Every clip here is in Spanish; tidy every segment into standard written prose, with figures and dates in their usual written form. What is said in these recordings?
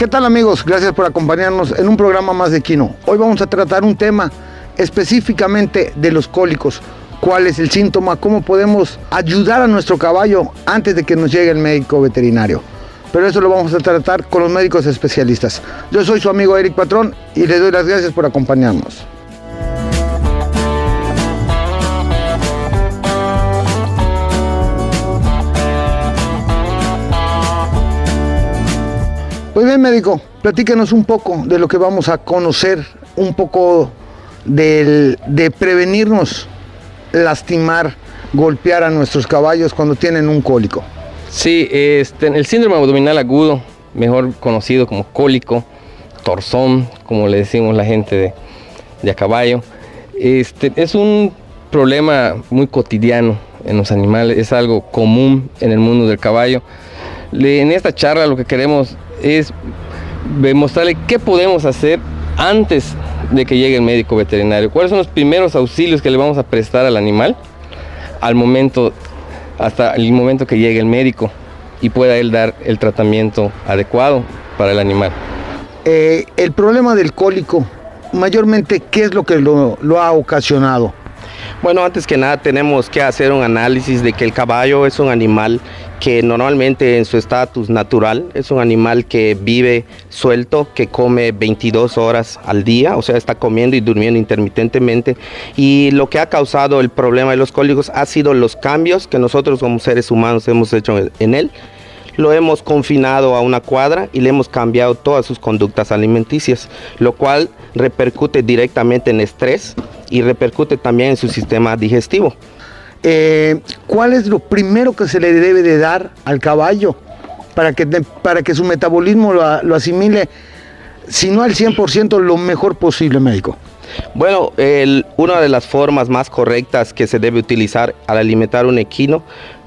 ¿Qué tal, amigos? Gracias por acompañarnos en un programa más de Equino. Hoy vamos a tratar un tema específicamente de los cólicos. ¿Cuál es el síntoma? ¿Cómo podemos ayudar a nuestro caballo antes de que nos llegue el médico veterinario? Pero eso lo vamos a tratar con los médicos especialistas. Yo soy su amigo Eric Patrón y le doy las gracias por acompañarnos. Pues bien, médico, platíquenos un poco de lo que vamos a conocer, un poco de prevenirnos lastimar, golpear a nuestros caballos cuando tienen un cólico. Sí, el síndrome abdominal agudo, mejor conocido como cólico, torzón, como le decimos la gente de a caballo, es un problema muy cotidiano en los animales, es algo común en el mundo del caballo. En esta charla lo que queremos es demostrarle qué podemos hacer antes de que llegue el médico veterinario, cuáles son los primeros auxilios que le vamos a prestar al animal hasta el momento que llegue el médico y pueda él dar el tratamiento adecuado para el animal. El problema del cólico, mayormente, ¿qué es lo que lo ha ocasionado? Bueno, antes que nada tenemos que hacer un análisis de que el caballo es un animal que normalmente en su estatus natural es un animal que vive suelto, que come 22 horas al día, o sea, está comiendo y durmiendo intermitentemente, y lo que ha causado el problema de los cólicos ha sido los cambios que nosotros como seres humanos hemos hecho en él. Lo hemos confinado a una cuadra y le hemos cambiado todas sus conductas alimenticias, lo cual repercute directamente en estrés y repercute también en su sistema digestivo. ¿Cuál es lo primero que se le debe de dar al caballo para que su metabolismo lo asimile, si no al 100%, lo mejor posible, médico? Bueno, una de las formas más correctas que se debe utilizar al alimentar un equino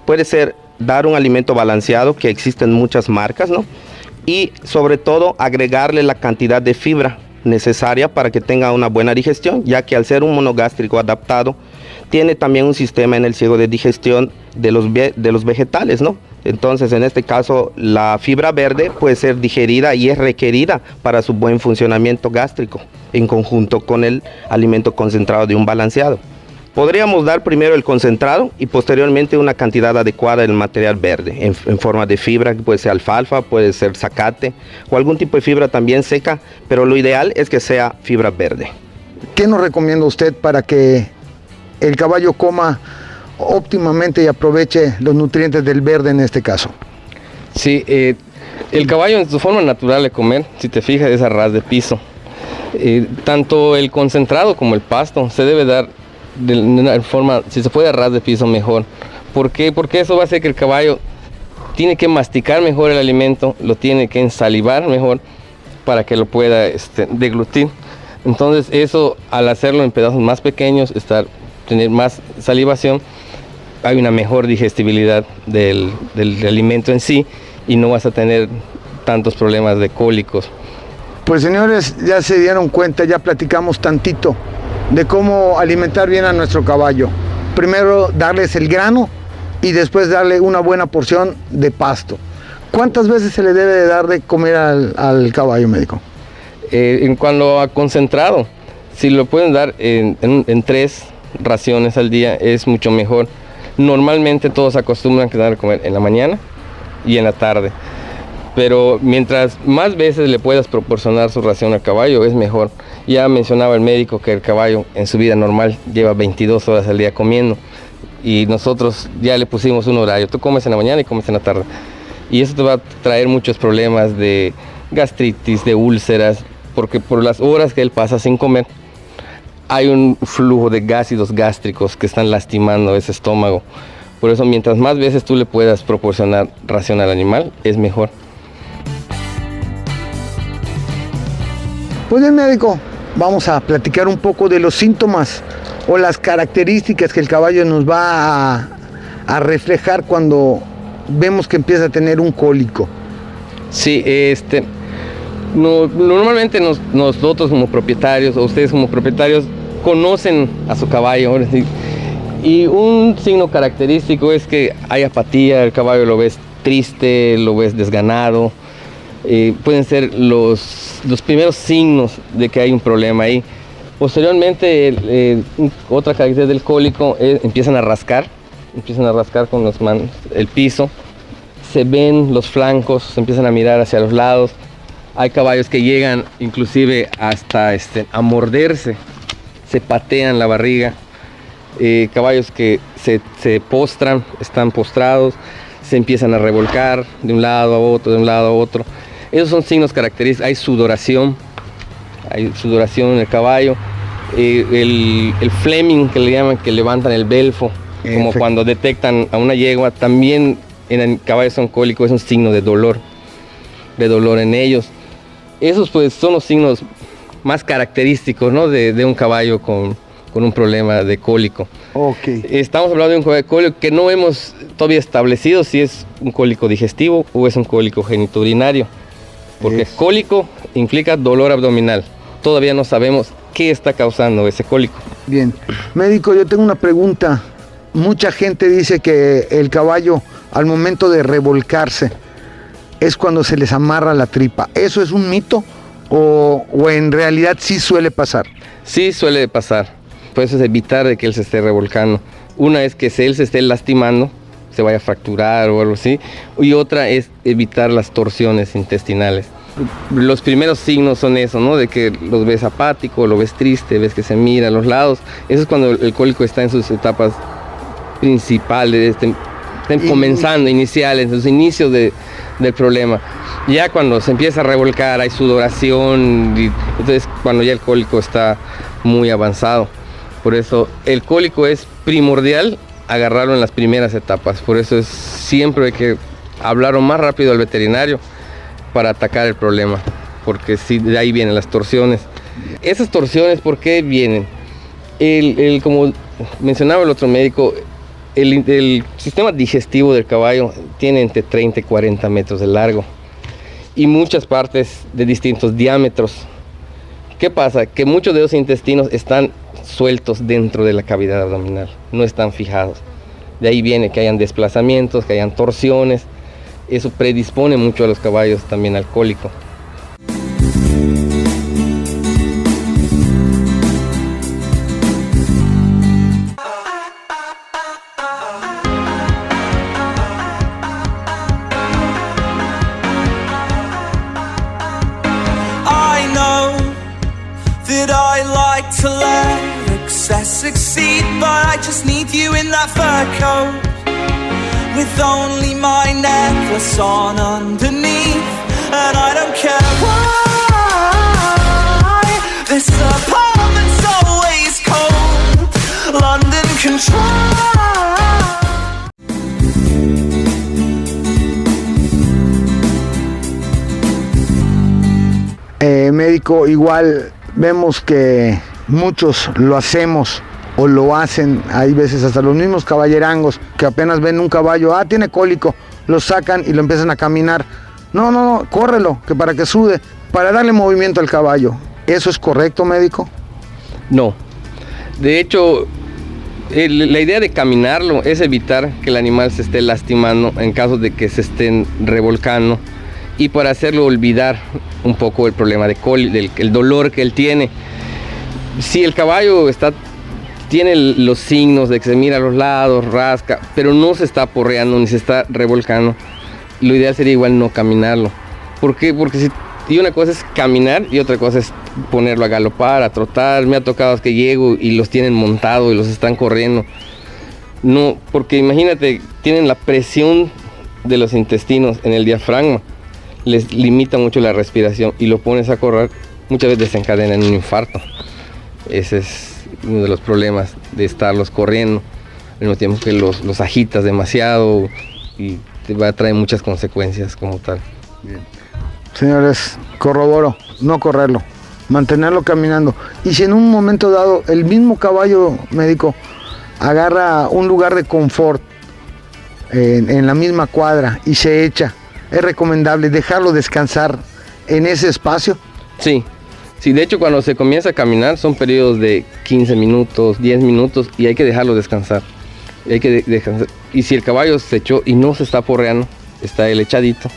puede ser dar un alimento balanceado, que existen muchas marcas, ¿no? Y sobre todo agregarle la cantidad de fibra necesaria para que tenga una buena digestión, ya que al ser un monogástrico adaptado, tiene también un sistema en el ciego de digestión de los vegetales, ¿no? Entonces, en este caso, la fibra verde puede ser digerida y es requerida para su buen funcionamiento gástrico, en conjunto con el alimento concentrado de un balanceado. Podríamos dar primero el concentrado y posteriormente una cantidad adecuada del material verde en forma de fibra, que puede ser alfalfa, puede ser zacate o algún tipo de fibra también seca, pero lo ideal es que sea fibra verde. ¿Qué nos recomienda usted para que el caballo coma óptimamente y aproveche los nutrientes del verde en este caso? Sí, el caballo en su forma natural de comer, si te fijas, es a ras de piso. Tanto el concentrado como el pasto se debe dar de una forma, si se puede, a ras de piso, mejor. ¿Por qué? Porque eso va a hacer que el caballo tiene que masticar mejor el alimento, lo tiene que ensalivar mejor para que lo pueda deglutir. Entonces eso, al hacerlo en pedazos más pequeños, tener más salivación, hay una mejor digestibilidad del alimento en sí y no vas a tener tantos problemas de cólicos. Pues, señores, ya se dieron cuenta, ya platicamos tantito de cómo alimentar bien a nuestro caballo. Primero darles el grano y después darle una buena porción de pasto. ¿Cuántas veces se le debe de dar de comer al caballo, médico? En cuanto a concentrado, si lo pueden dar en 3 raciones al día, es mucho mejor. Normalmente todos acostumbran a dar de comer en la mañana y en la tarde, pero mientras más veces le puedas proporcionar su ración al caballo, es mejor. Ya mencionaba el médico que el caballo en su vida normal lleva 22 horas al día comiendo y nosotros ya le pusimos un horario. Tú comes en la mañana y comes en la tarde. Y eso te va a traer muchos problemas de gastritis, de úlceras, porque por las horas que él pasa sin comer, hay un flujo de ácidos gástricos que están lastimando ese estómago. Por eso, mientras más veces tú le puedas proporcionar ración al animal, es mejor. Pues bien, médico, vamos a platicar un poco de los síntomas o las características que el caballo nos va a reflejar cuando vemos que empieza a tener un cólico. Sí, normalmente nosotros como propietarios, o ustedes como propietarios, conocen a su caballo. Y un signo característico es que hay apatía, el caballo lo ves triste, lo ves desganado, pueden ser los primeros signos de que hay un problema ahí. Posteriormente, otra característica del cólico es empiezan a rascar con las manos el piso, se ven los flancos, se empiezan a mirar hacia los lados. Hay caballos que llegan inclusive hasta a morderse, se patean la barriga. Caballos que se postran, están postrados, se empiezan a revolcar de un lado a otro, de un lado a otro. Esos son signos característicos. Hay sudoración en el caballo. El fleming, que le llaman, que levantan el belfo, como cuando detectan a una yegua, también en caballos oncólicos es un signo de dolor en ellos. Esos pues son los signos más característicos, ¿no?, de un caballo con un problema de cólico. Okay. Estamos hablando de un caballo de cólico que no hemos todavía establecido si es un cólico digestivo o es un cólico genitourinario, porque cólico implica dolor abdominal. Todavía no sabemos qué está causando ese cólico. Bien. Médico, yo tengo una pregunta. Mucha gente dice que el caballo, al momento de revolcarse, es cuando se les amarra la tripa. ¿Eso es un mito o en realidad sí suele pasar? Sí suele pasar. Por eso es evitar de que él se esté revolcando. Una es que él se esté lastimando, se vaya a fracturar o algo así. Y otra es evitar las torsiones intestinales. Los primeros signos son eso, ¿no? De que los ves apático, lo ves triste, ves que se mira a los lados. Eso es cuando el cólico está en sus etapas principales, están comenzando, iniciales, en sus inicios del problema. Ya cuando se empieza a revolcar, hay sudoración, y entonces cuando ya el cólico está muy avanzado. Por eso el cólico es primordial agarrarlo en las primeras etapas. Por eso siempre hay que hablarlo más rápido al veterinario para atacar el problema, porque sí, de ahí vienen las torsiones. Esas torsiones, ¿por qué vienen? Como mencionaba el otro médico, el sistema digestivo del caballo tiene entre 30 y 40 metros de largo y muchas partes de distintos diámetros. ¿Qué pasa? Que muchos de los intestinos están sueltos dentro de la cavidad abdominal, no están fijados. De ahí viene que hayan desplazamientos, que hayan torsiones. Eso predispone mucho a los caballos también al cólico. I know that I like to let excess exceed, but I just need you in that fur coat, with only my necklace on underneath, and I don't care why this apartment's always cold. London can try. Médico, igual vemos que muchos lo hacemos o lo hacen, hay veces hasta los mismos caballerangos que apenas ven un caballo, tiene cólico, lo sacan y lo empiezan a caminar. No, córrelo, que para que sude, para darle movimiento al caballo. ¿Eso es correcto, médico? No. De hecho, la idea de caminarlo es evitar que el animal se esté lastimando en caso de que se estén revolcando, y para hacerlo olvidar un poco el problema de el dolor que él tiene. Si el caballo tiene los signos de que se mira a los lados, rasca, pero no se está aporreando ni se está revolcando, lo ideal sería igual no caminarlo. ¿Por qué? Porque y una cosa es caminar y otra cosa es ponerlo a galopar, a trotar. Me ha tocado que llego y los tienen montado y los están corriendo. No, porque imagínate, tienen la presión de los intestinos en el diafragma, les limita mucho la respiración y lo pones a correr, muchas veces desencadena en un infarto. Ese es uno de los problemas de estarlos corriendo, al mismo tiempo que los agitas demasiado y te va a traer muchas consecuencias como tal. Bien. Señores, corroboro, no correrlo, mantenerlo caminando. Y si en un momento dado el mismo caballo, médico, agarra un lugar de confort en la misma cuadra y se echa, ¿es recomendable dejarlo descansar en ese espacio? Sí, de hecho cuando se comienza a caminar son periodos de 15 minutos, 10 minutos y hay que dejarlo descansar. Y si el caballo se echó y no se está porreando, está él echadito,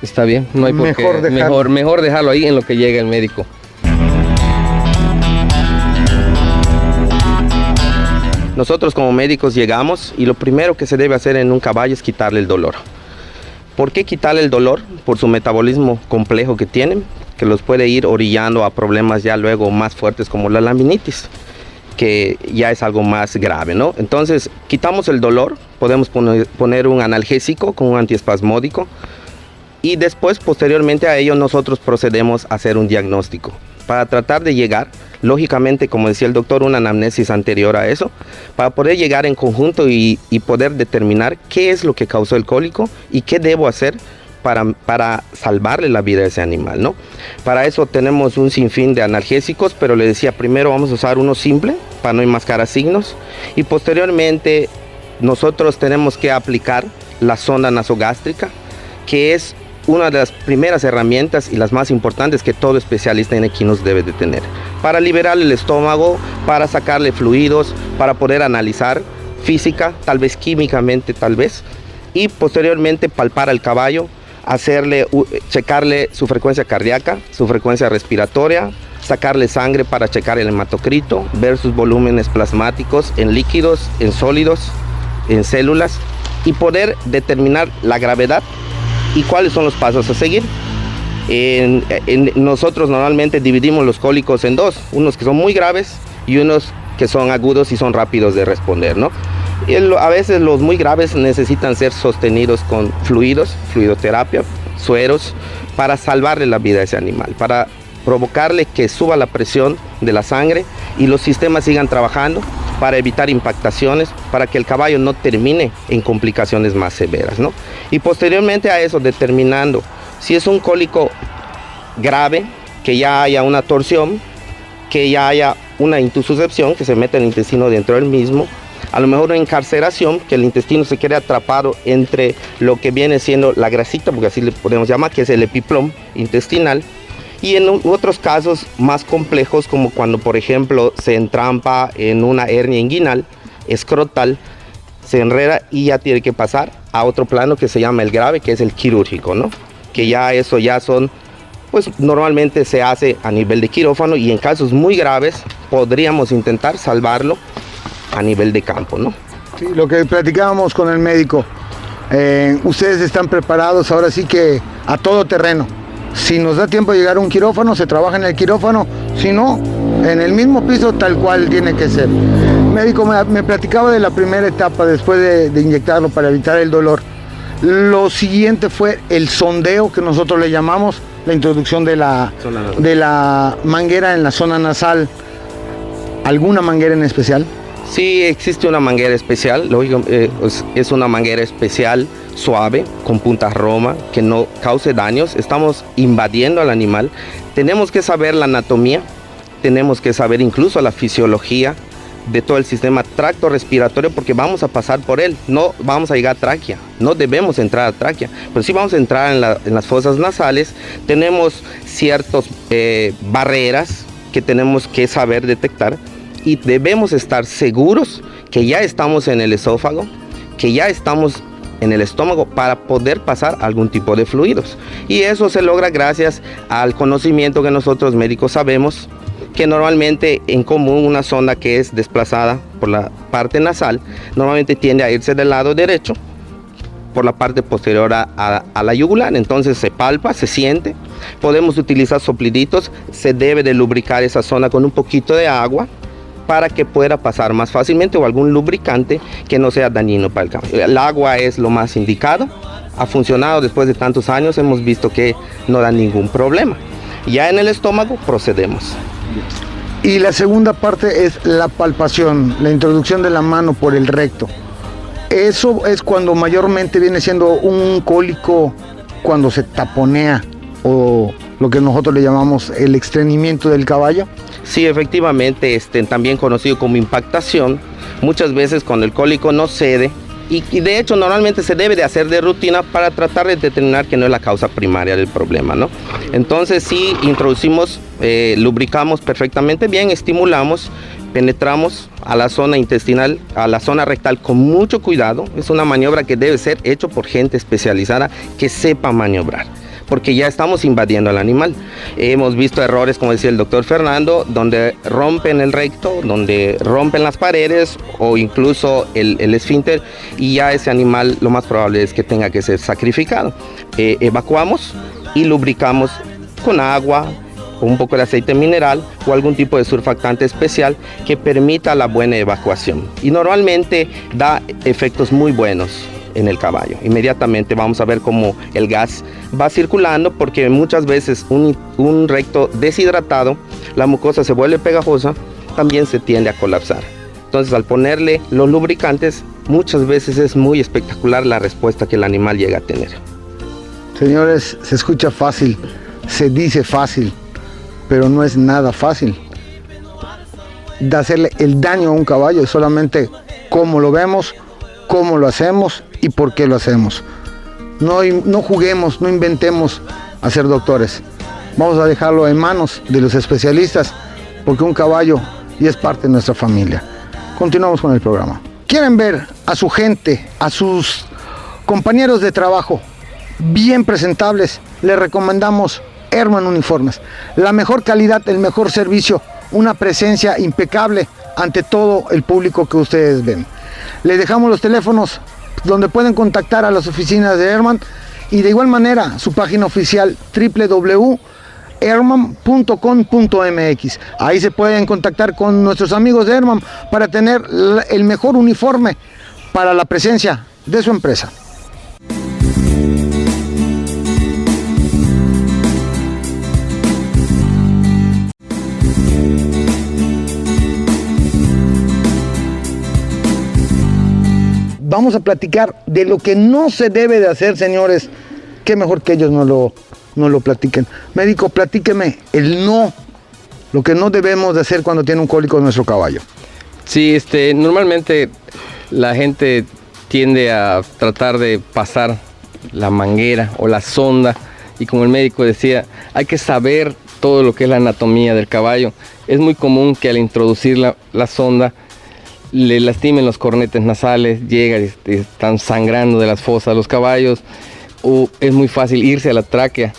Está bien, no hay por qué. Mejor dejarlo ahí en lo que llega el médico. Nosotros como médicos llegamos y lo primero que se debe hacer en un caballo es quitarle el dolor. ¿Por qué quitarle el dolor? Por su metabolismo complejo que tienen, que los puede ir orillando a problemas ya luego más fuertes como la laminitis, que ya es algo más grave, ¿no? Entonces, quitamos el dolor, podemos poner un analgésico con un antiespasmódico y después, posteriormente a ello, nosotros procedemos a hacer un diagnóstico para tratar de llegar, lógicamente, como decía el doctor, una anamnesis anterior a eso, para poder llegar en conjunto y poder determinar qué es lo que causó el cólico y qué debo hacer para salvarle la vida a ese animal, ¿no? Para eso tenemos un sinfín de analgésicos, pero le decía, primero vamos a usar uno simple para no enmascarar signos y posteriormente nosotros tenemos que aplicar la sonda nasogástrica, que es una de las primeras herramientas y las más importantes que todo especialista en equinos debe de tener, para liberar el estómago, para sacarle fluidos, para poder analizar física, tal vez químicamente, tal vez, y posteriormente palpar al caballo, checarle su frecuencia cardíaca, su frecuencia respiratoria, sacarle sangre para checar el hematocrito, ver sus volúmenes plasmáticos en líquidos, en sólidos, en células y poder determinar la gravedad y cuáles son los pasos a seguir. Nosotros normalmente dividimos los cólicos en dos, unos que son muy graves y unos que son agudos y son rápidos de responder, ¿no? A veces los muy graves necesitan ser sostenidos con fluidoterapia, sueros, para salvarle la vida a ese animal, para provocarle que suba la presión de la sangre y los sistemas sigan trabajando para evitar impactaciones, para que el caballo no termine en complicaciones más severas, ¿no? Y posteriormente a eso, determinando si es un cólico grave, que ya haya una torsión, que ya haya una intususcepción, que se mete el intestino dentro del mismo, a lo mejor una encarceración, que el intestino se quede atrapado entre lo que viene siendo la grasita, porque así le podemos llamar, que es el epiplom intestinal, y en otros casos más complejos, como cuando por ejemplo se entrampa en una hernia inguinal, escrotal, se enreda y ya tiene que pasar a otro plano que se llama el grave, que es el quirúrgico, ¿no? Que ya eso ya son, pues normalmente se hace a nivel de quirófano y en casos muy graves podríamos intentar salvarlo a nivel de campo, ¿no? Sí, lo que platicábamos con el médico, ustedes están preparados ahora sí que a todo terreno. Si nos da tiempo de llegar a un quirófano, se trabaja en el quirófano, si no, en el mismo piso tal cual tiene que ser. Médico, me platicaba de la primera etapa después de inyectarlo para evitar el dolor. Lo siguiente fue el sondeo, que nosotros le llamamos, la introducción de la manguera en la zona nasal. ¿Alguna manguera en especial? Sí, existe una manguera especial, lógico, es una manguera especial, suave, con puntas roma, que no cause daños. Estamos invadiendo al animal. Tenemos que saber la anatomía, tenemos que saber incluso la fisiología de todo el sistema tracto respiratorio, porque vamos a pasar por él, no vamos a llegar a tráquea, no debemos entrar a tráquea, pero sí vamos a entrar en las fosas nasales. Tenemos ciertas barreras que tenemos que saber detectar y debemos estar seguros que ya estamos en el esófago, que ya estamos en el estómago para poder pasar algún tipo de fluidos. Y eso se logra gracias al conocimiento que nosotros médicos sabemos, que normalmente en común una sonda que es desplazada por la parte nasal, normalmente tiende a irse del lado derecho, por la parte posterior a la yugular. Entonces se palpa, se siente, podemos utilizar sopliditos, se debe de lubricar esa zona con un poquito de agua, para que pueda pasar más fácilmente, o algún lubricante que no sea dañino para el caballo. El agua es lo más indicado, ha funcionado después de tantos años, hemos visto que no da ningún problema. Ya en el estómago procedemos. Y la segunda parte es la palpación, la introducción de la mano por el recto. Eso es cuando mayormente viene siendo un cólico, cuando se taponea, o lo que nosotros le llamamos el estreñimiento del caballo. Sí, efectivamente, también conocido como impactación, muchas veces cuando el cólico no cede, y de hecho normalmente se debe de hacer de rutina para tratar de determinar que no es la causa primaria del problema, ¿no? Entonces sí introducimos, lubricamos perfectamente bien, estimulamos, penetramos a la zona intestinal, a la zona rectal con mucho cuidado. Es una maniobra que debe ser hecho por gente especializada que sepa maniobrar. porque ya estamos invadiendo al animal. Hemos visto errores, como decía el doctor Fernando, donde rompen el recto, donde rompen las paredes o incluso el esfínter, y ya ese animal lo más probable es que tenga que ser sacrificado. Evacuamos y lubricamos con agua, un poco de aceite mineral o algún tipo de surfactante especial que permita la buena evacuación. Y normalmente da efectos muy buenos en el caballo. Inmediatamente vamos a ver cómo el gas va circulando, porque muchas veces un recto deshidratado, la mucosa se vuelve pegajosa, también se tiende a colapsar. Entonces, al ponerle los lubricantes, muchas veces es muy espectacular la respuesta que el animal llega a tener. Señores, se escucha fácil, se dice fácil, pero no es nada fácil. De hacerle el daño a un caballo es solamente cómo lo vemos, cómo lo hacemos y por qué lo hacemos. No juguemos, no inventemos a ser doctores. Vamos a dejarlo en manos de los especialistas, porque un caballo ya es parte de nuestra familia. Continuamos con el programa. ¿Quieren ver a su gente, a sus compañeros de trabajo bien presentables? Les recomendamos Herman Uniformes. La mejor calidad, el mejor servicio, una presencia impecable ante todo el público que ustedes ven. Les dejamos los teléfonos donde pueden contactar a las oficinas de Herman, y de igual manera su página oficial www.herman.com.mx. Ahí se pueden contactar con nuestros amigos de Herman para tener el mejor uniforme para la presencia de su empresa. Vamos a platicar de lo que no se debe de hacer, señores. Qué mejor que ellos no lo platiquen. Médico, platíqueme lo que no debemos de hacer cuando tiene un cólico nuestro caballo. Sí, normalmente la gente tiende a tratar de pasar la manguera o la sonda, y como el médico decía, hay que saber todo lo que es la anatomía del caballo. Es muy común que al introducir la sonda le lastimen los cornetes nasales, llegan y están sangrando de las fosas los caballos, o es muy fácil irse a la tráquea.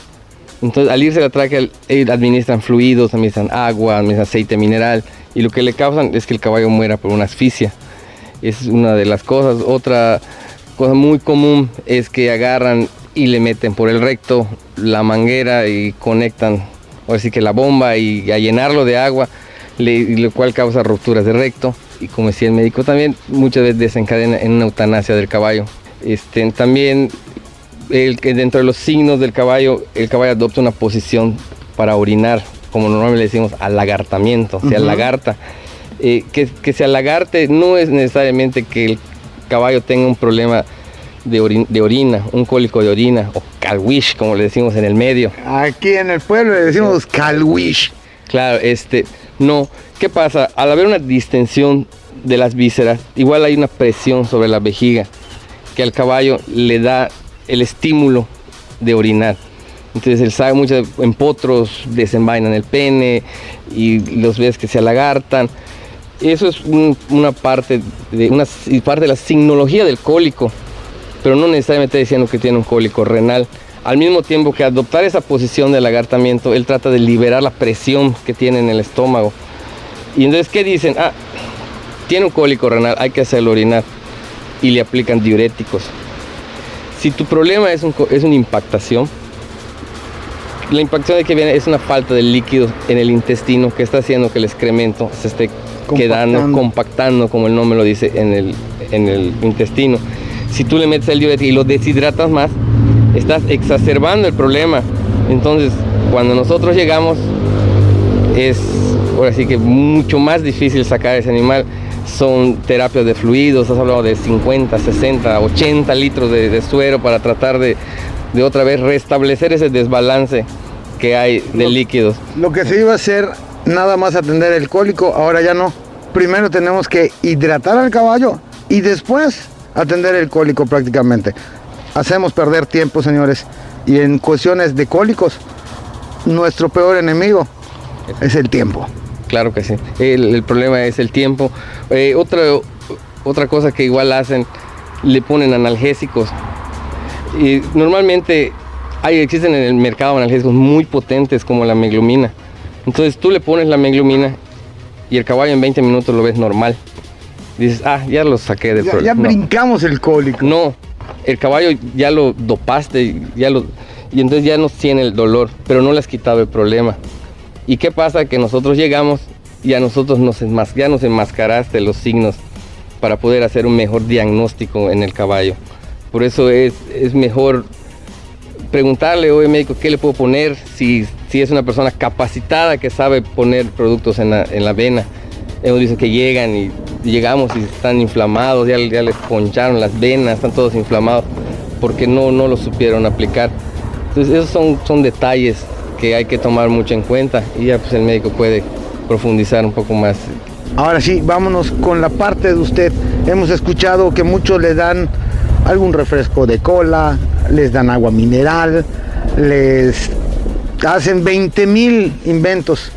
Entonces, al irse a la tráquea, administran fluidos, administran agua, administran aceite mineral, y lo que le causan es que el caballo muera por una asfixia. Es una de las cosas. Otra cosa muy común es que agarran y le meten por el recto la manguera y conectan, ahora sí que la bomba, y a llenarlo de agua, lo cual causa rupturas de recto. Y como decía el médico también, muchas veces desencadena en una eutanasia del caballo. También dentro de los signos del caballo, el caballo adopta una posición para orinar, como normalmente le decimos alagartamiento, se alagarta. Que se alagarte no es necesariamente que el caballo tenga un problema de orina, un cólico de orina, o calwish, como le decimos en el medio. Aquí en el pueblo le decimos calwish. Claro, no. ¿Qué pasa? Al haber una distensión de las vísceras, igual hay una presión sobre la vejiga que al caballo le da el estímulo de orinar. Entonces el sabe mucho en potros, desenvainan el pene y los ves que se alagartan. Eso es una parte de la signología del cólico, pero no necesariamente diciendo que tiene un cólico renal. Al mismo tiempo que adoptar esa posición de alagartamiento, él trata de liberar la presión que tiene en el estómago. Y entonces, ¿qué dicen? Tiene un cólico renal, hay que hacerlo orinar, y le aplican diuréticos. Si tu problema es una impactación, la impactación de que viene es una falta de líquido en el intestino que está haciendo que el excremento se esté compactando, como el nombre lo dice, en el intestino. Si tú le metes el diurético y lo deshidratas más, estás exacerbando el problema. Entonces, cuando nosotros llegamos, es ahora sí que mucho más difícil sacar a ese animal. Son terapias de fluidos, has hablado de 50, 60, 80 litros de suero para tratar de otra vez restablecer ese desbalance que hay de líquidos. Lo que se iba a hacer, nada más atender el cólico, ahora ya no. Primero tenemos que hidratar al caballo y después atender el cólico prácticamente. Hacemos perder tiempo, señores, y en cuestiones de cólicos, nuestro peor enemigo es el tiempo. Claro que sí, el problema es el tiempo. Otra cosa que igual hacen, le ponen analgésicos. Y normalmente Existen en el mercado analgésicos muy potentes como la meglumina. Entonces tú le pones la meglumina y el caballo en 20 minutos lo ves normal. Dices, ya lo saqué del problema. Ya brincamos el cólico. No, el caballo ya lo dopaste, y entonces ya no tiene el dolor, pero no le has quitado el problema. ¿Y qué pasa? Que nosotros llegamos y a nosotros ya nos enmascaraste los signos para poder hacer un mejor diagnóstico en el caballo. Por eso es mejor preguntarle, oye médico, ¿qué le puedo poner? Si es una persona capacitada que sabe poner productos en la vena. Hemos visto que llegamos y están inflamados, ya les poncharon las venas, están todos inflamados porque no lo supieron aplicar. Entonces esos son detalles que hay que tomar mucho en cuenta y ya pues el médico puede profundizar un poco más. Ahora sí, vámonos con la parte de usted. Hemos escuchado que muchos le dan algún refresco de cola, les dan agua mineral, les hacen 20,000 inventos,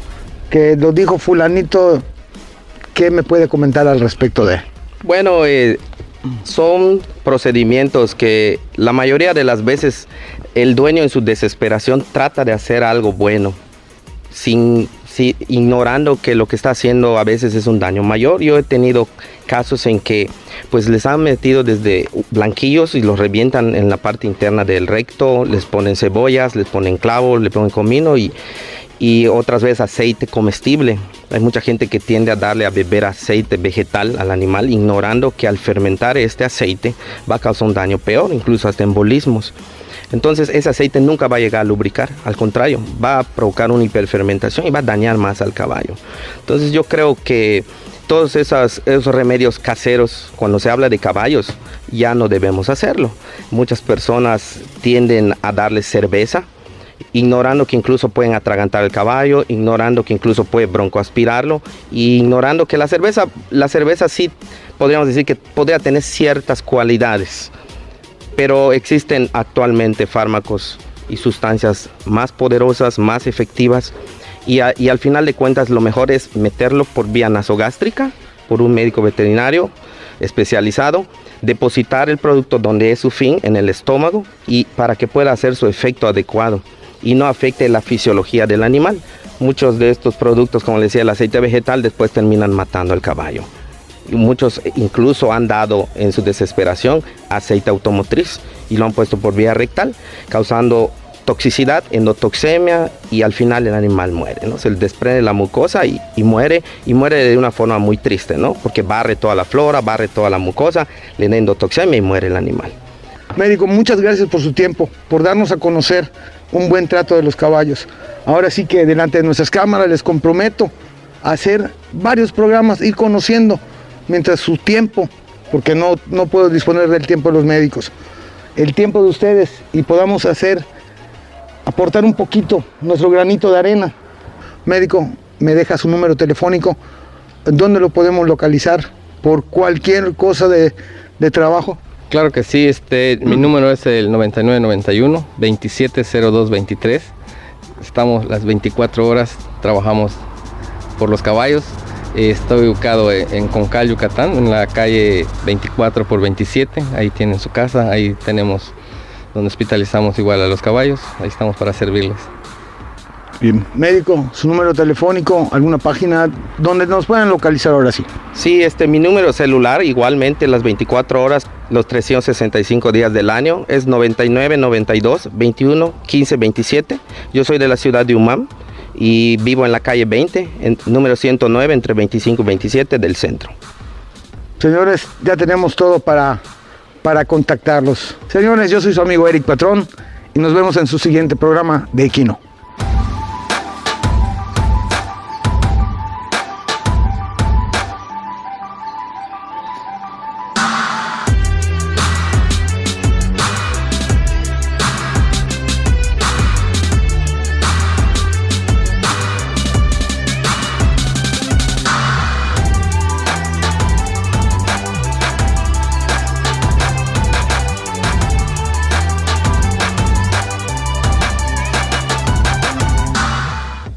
que lo dijo fulanito. ¿Qué me puede comentar al respecto de? Bueno, son procedimientos que la mayoría de las veces el dueño en su desesperación trata de hacer algo bueno, ignorando que lo que está haciendo a veces es un daño mayor. Yo he tenido casos en que pues les han metido desde blanquillos y los revientan en la parte interna del recto, les ponen cebollas, les ponen clavos, le ponen comino y otras veces aceite comestible. Hay mucha gente que tiende a darle a beber aceite vegetal al animal, ignorando que al fermentar este aceite va a causar un daño peor, incluso hasta embolismos. Entonces ese aceite nunca va a llegar a lubricar, al contrario, va a provocar una hiperfermentación y va a dañar más al caballo. Entonces yo creo que todos esos remedios caseros, cuando se habla de caballos, ya no debemos hacerlo. Muchas personas tienden a darles cerveza, ignorando que incluso pueden atragantar el caballo, ignorando que incluso puede broncoaspirarlo, y ignorando que la cerveza sí podríamos decir que podría tener ciertas cualidades, pero existen actualmente fármacos y sustancias más poderosas, más efectivas, y al final de cuentas lo mejor es meterlo por vía nasogástrica, por un médico veterinario especializado, depositar el producto donde es su fin, en el estómago, y para que pueda hacer su efecto adecuado y no afecte la fisiología del animal. Muchos de estos productos, como les decía, el aceite vegetal, después terminan matando al caballo. Y muchos incluso han dado en su desesperación aceite automotriz y lo han puesto por vía rectal, causando toxicidad, endotoxemia, y al final el animal muere, ¿no? Se le desprende la mucosa y muere de una forma muy triste, ¿no? Porque barre toda la flora, barre toda la mucosa, le da endotoxemia y muere el animal. Médico, muchas gracias por su tiempo, por darnos a conocer un buen trato de los caballos. Ahora sí que delante de nuestras cámaras les comprometo a hacer varios programas, ir conociendo mientras su tiempo, porque no puedo disponer del tiempo de los médicos, el tiempo de ustedes, y podamos aportar un poquito nuestro granito de arena. Médico, me deja su número telefónico, ¿dónde lo podemos localizar por cualquier cosa de trabajo? Claro que sí, mi número es el 9991-270223. Estamos las 24 horas, trabajamos por los caballos. Estoy ubicado en Concal, Yucatán, en la calle 24 por 27. Ahí tienen su casa, ahí tenemos donde hospitalizamos igual a los caballos. Ahí estamos para servirles. Bien. Médico, su número telefónico, alguna página donde nos puedan localizar ahora sí. Sí, mi número celular, igualmente las 24 horas, los 365 días del año, es 99 92 21 15 27. Yo soy de la ciudad de Umam y vivo en la calle 20, número 109, entre 25 y 27 del centro. Señores, ya tenemos todo para contactarlos. Señores, yo soy su amigo Eric Patrón y nos vemos en su siguiente programa de Equino.